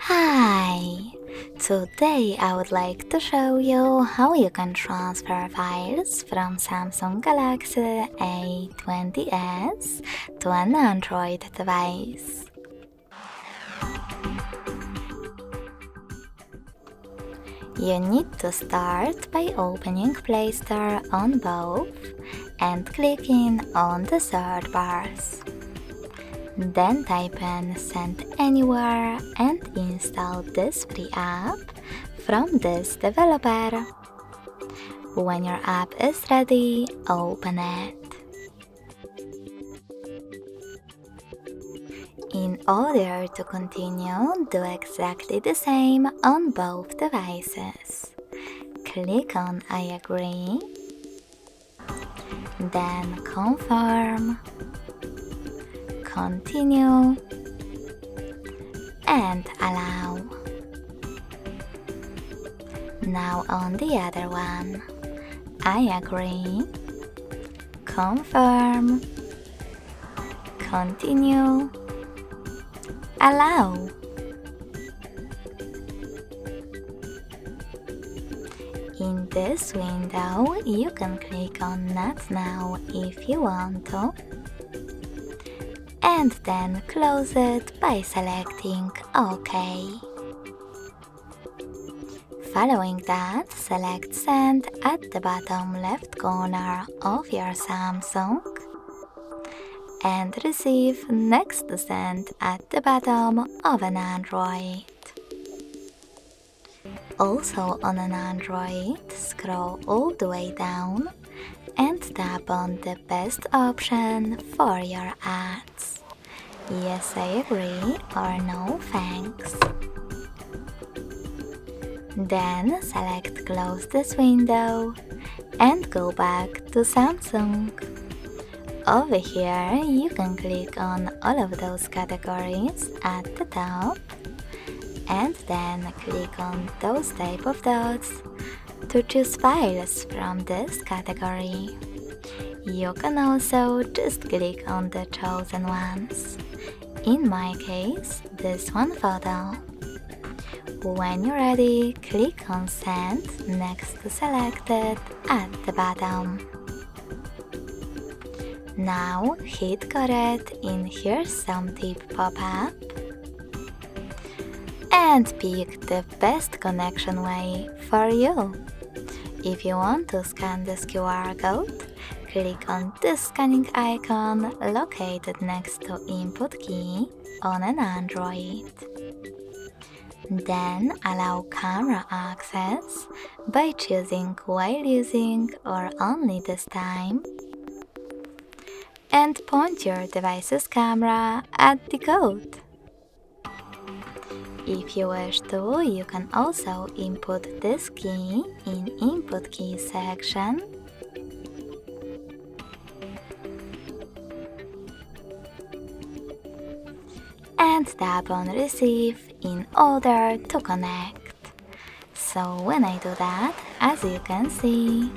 Hi! Today I would like to show you how you can transfer files from Samsung Galaxy A20s to an Android device. You need to start by opening Play Store on both and clicking on the search bars. Then type in Send Anywhere and install this free app from this developer. When your app is ready, open it. In order to continue, do exactly the same on both devices. Click on I agree, then confirm, continue, and allow. Now on the other one, I agree, confirm, continue, allow. In this window, you can click on Not Now if you want to, and then close it by selecting OK. Following that, select Send at the bottom left corner of your Samsung and Receive next to Send at the bottom of an Android. Also on an Android, scroll all the way down and tap on the best option for your ads. Yes, I agree, or no thanks. Then select Close this window and go back to Samsung. Over here, you can click on all of those categories at the top and then click on those type of dots to choose files from this category. You can also just click on the chosen ones. In my case, this one photo. When you're ready, click on Send next to Selected at the bottom. Now hit Correct in Here's Some Tip pop-up and pick the best connection way for you. If you want to scan this QR code, click on this scanning icon located next to Input key on an Android. Then allow camera access by choosing While Using or Only This Time, and point your device's camera at the code. If you wish to, you can also input this key in Input Key section and tap on Receive in order to connect. So when I do that, as you can see,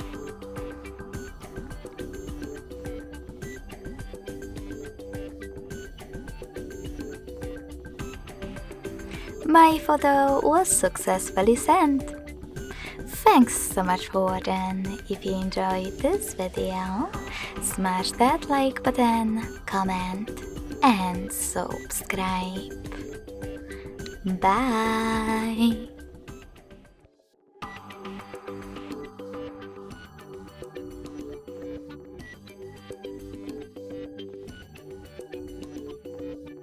my photo was successfully sent. Thanks so much for watching. If you enjoyed this video, smash that like button, comment, and subscribe. Bye!